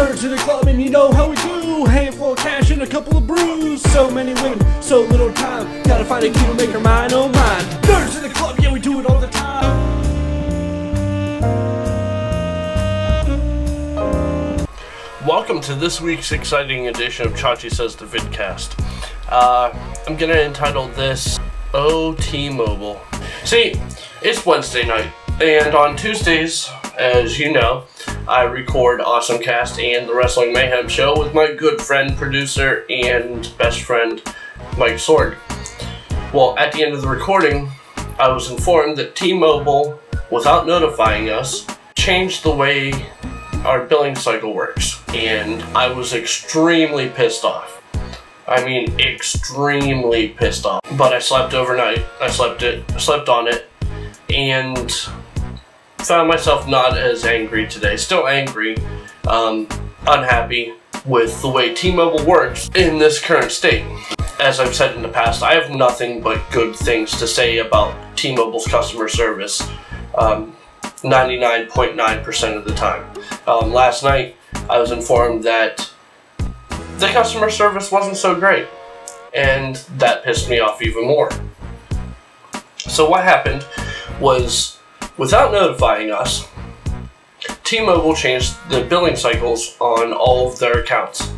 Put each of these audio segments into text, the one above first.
Turn to the club and you know how we do. Handful of cash and a couple of brews. So many women, so little time. Gotta find a key to make her mine, oh mine. Turn to the club, yeah we do it all the time. Welcome to this week's exciting edition of Chachi Says the Vidcast. I'm gonna entitle this Oh T-Mobile. See, it's Wednesday night, and on Tuesdays, as you know, I record Awesome Cast and the Wrestling Mayhem Show with my good friend, producer, and best friend, Mike Sword. Well, at the end of the recording, I was informed that T-Mobile, without notifying us, changed the way our billing cycle works, and I was extremely pissed off. I mean, extremely pissed off. But I slept overnight. I slept on it, and found myself not as angry today. Still angry, unhappy with the way T-Mobile works in this current state. As I've said in the past, I have nothing but good things to say about T-Mobile's customer service. 99.9% of the time. Last night, I was informed that the customer service wasn't so great, and that pissed me off even more. So what happened was, without notifying us, T-Mobile changed the billing cycles on all of their accounts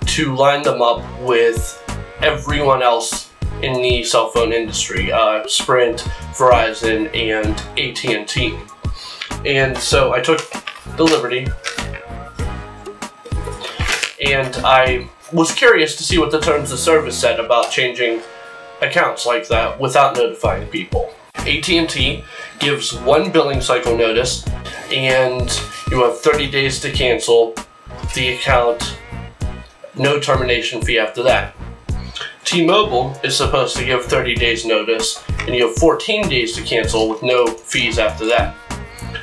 to line them up with everyone else in the cell phone industry, Sprint, Verizon, and AT&T. And so I took the liberty, and I was curious to see what the terms of service said about changing accounts like that without notifying people. AT&T gives one billing cycle notice, and you have 30 days to cancel the account, no termination fee after that. T-Mobile is supposed to give 30 days notice, and you have 14 days to cancel with no fees after that.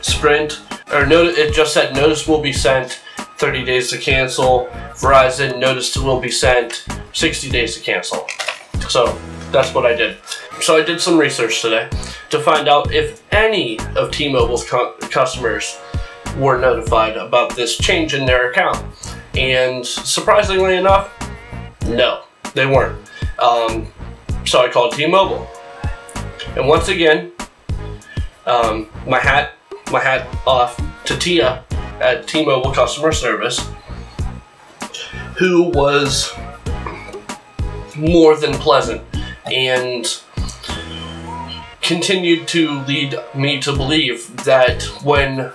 Sprint, it just said notice will be sent, 30 days to cancel. Verizon, notice will be sent, 60 days to cancel. So that's what I did. So I did some research today to find out if any of T-Mobile's customers were notified about this change in their account. And surprisingly enough, no, they weren't. So I called T-Mobile. And once again, my hat off to Tia at T-Mobile customer service, who was more than pleasant and continued to lead me to believe that when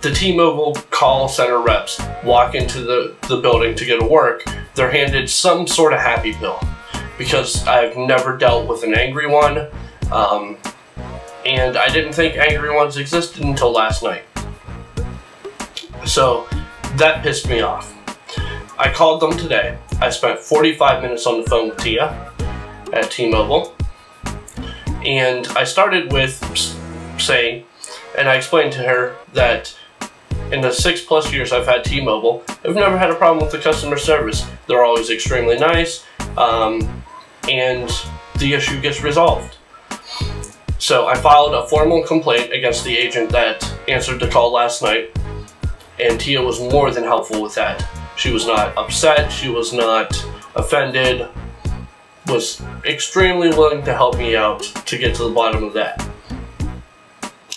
the T-Mobile call center reps walk into the building to go to work, they're handed some sort of happy pill, because I've never dealt with an angry one. And I didn't think angry ones existed until last night. So that pissed me off. I called them today. I spent 45 minutes on the phone with Tia at T-Mobile. And I started with saying, and I explained to her that in the 6+ years I've had T-Mobile, I've never had a problem with the customer service. They're always extremely nice, and the issue gets resolved. So I filed a formal complaint against the agent that answered the call last night, and Tia was more than helpful with that. She was not upset, she was not offended, was extremely willing to help me out to get to the bottom of that.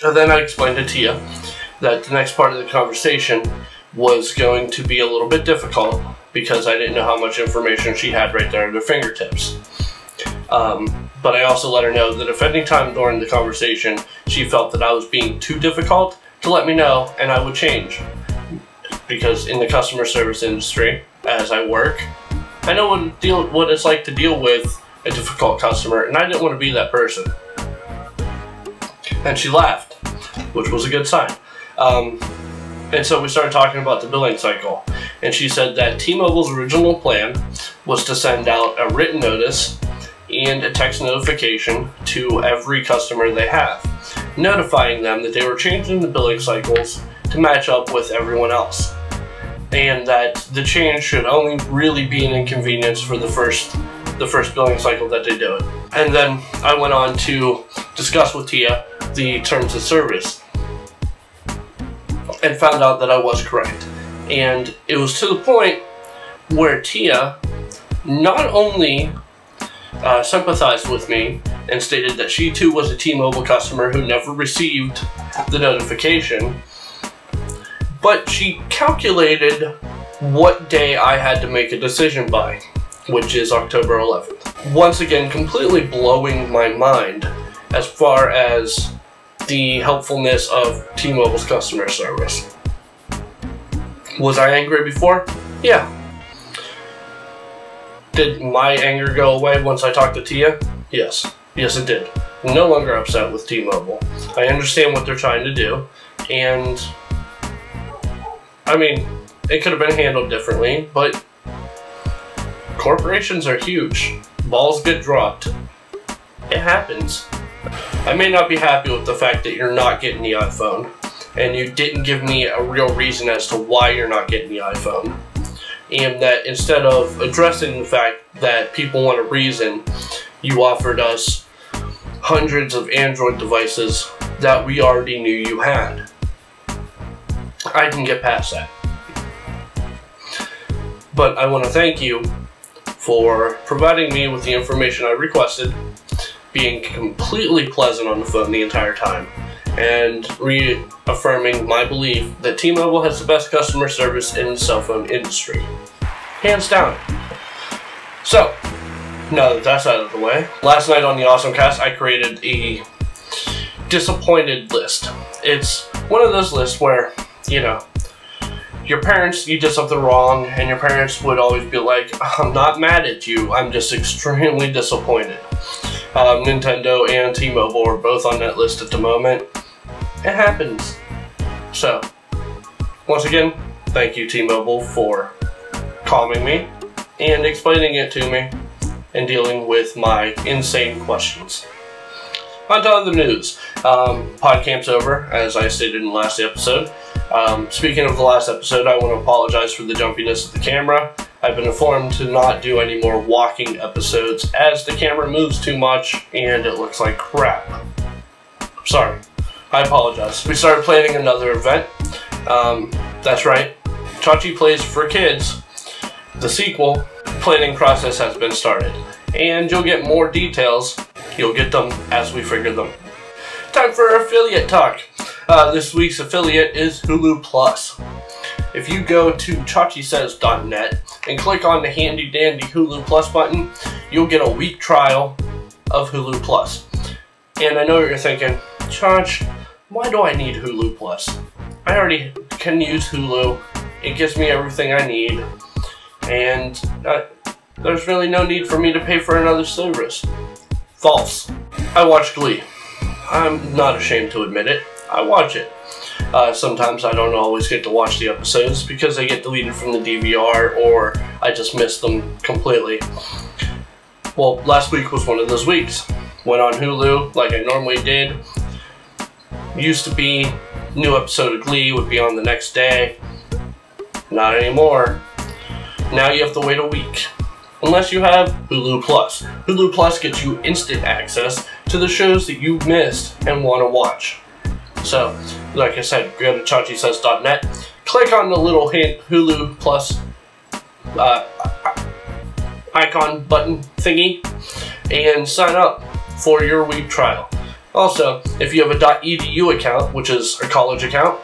And then I explained to Tia that the next part of the conversation was going to be a little bit difficult because I didn't know how much information she had right there at her fingertips. But I also let her know that if any time during the conversation she felt that I was being too difficult, to let me know and I would change. Because in the customer service industry, as I work, I know what it's like to deal with a difficult customer, and I didn't want to be that person. And she laughed, which was a good sign. And so we started talking about the billing cycle, and she said that T-Mobile's original plan was to send out a written notice and a text notification to every customer they have, notifying them that they were changing the billing cycles to match up with everyone else, and that the change should only really be an inconvenience for the first billing cycle that they do it. And then I went on to discuss with Tia the terms of service and found out that I was correct. And it was to the point where Tia not only sympathized with me and stated that she too was a T-Mobile customer who never received the notification, but she calculated what day I had to make a decision by, which is October 11th. Once again, completely blowing my mind as far as the helpfulness of T-Mobile's customer service. Was I angry before? Yeah. Did my anger go away once I talked to Tia? Yes. Yes, it did. I'm no longer upset with T-Mobile. I understand what they're trying to do, and I mean, it could have been handled differently, but corporations are huge. Balls get dropped. It happens. I may not be happy with the fact that you're not getting the iPhone, and you didn't give me a real reason as to why you're not getting the iPhone. And that instead of addressing the fact that people want a reason, you offered us hundreds of Android devices that we already knew you had. I can get past that. But I want to thank you for providing me with the information I requested, being completely pleasant on the phone the entire time, and reaffirming my belief that T-Mobile has the best customer service in the cell phone industry. Hands down. So, now that that's out of the way, last night on the Awesome Cast, I created a disappointed list. It's one of those lists where, you know, your parents, you did something wrong, and your parents would always be like, I'm not mad at you, I'm just extremely disappointed. Nintendo and T-Mobile are both on that list at the moment. It happens. So, once again, thank you T-Mobile for calming me and explaining it to me and dealing with my insane questions. On to other news. PodCamp's over, as I stated in the last episode. Speaking of the last episode, I want to apologize for the jumpiness of the camera. I've been informed to not do any more walking episodes as the camera moves too much and it looks like crap. Sorry. I apologize. We started planning another event. That's right. Chachi Plays for Kids, the sequel, planning process has been started. And you'll get more details. You'll get them as we figure them. Time for affiliate talk. This week's affiliate is Hulu Plus. If you go to chachisays.net and click on the handy dandy Hulu Plus button, you'll get a week trial of Hulu Plus. And I know what you're thinking, Chach, why do I need Hulu Plus? I already can use Hulu. It gives me everything I need. And there's really no need for me to pay for another service. False. I watch Glee. I'm not ashamed to admit it. I watch it. Sometimes I don't always get to watch the episodes because they get deleted from the DVR or I just miss them completely. Well, last week was one of those weeks. Went on Hulu like I normally did. Used to be, new episode of Glee would be on the next day. Not anymore. Now you have to wait a week. Unless you have Hulu Plus. Hulu Plus gets you instant access to the shows that you missed and want to watch. So, like I said, go to chachisays.net, click on the little Hulu Plus icon button thingy, and sign up for your week trial. Also, if you have a .edu account, which is a college account,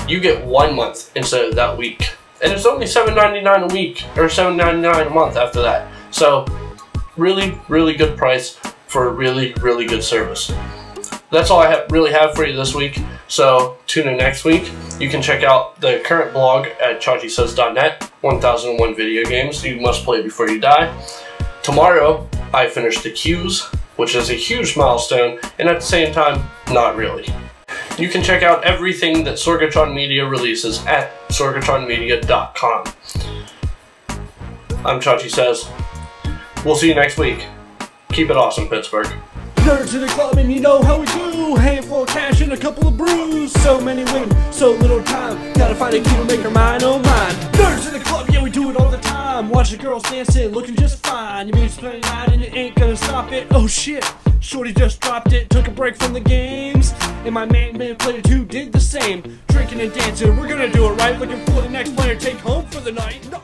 you get 1 month instead of that week. And it's only $7.99 a week, or $7.99 a month after that. So, really, really good price for a really, really good service. That's all I really have for you this week. So, tune in next week. You can check out the current blog at chachisays.net, 1001 video games you must play before you die. Tomorrow, I finish the Qs, which is a huge milestone, and at the same time, not really. You can check out everything that Sorgatron Media releases at sorgatronmedia.com. I'm Chachi Says. We'll see you next week. Keep it awesome, Pittsburgh. Nerds in the club and you know how we do. Handful of cash and a couple of brews. So many women, so little time. Gotta find a key to make her mine, oh mine. Nerds in the club, yeah we do it all the time. Watch Bunch of girls dancing, looking just fine. You mean spending the night and you ain't gonna stop it? Oh shit, shorty just dropped it, took a break from the games. And my man player 2 did the same. Drinking and dancing, we're gonna do it right. Looking for the next player, take home for the night. No.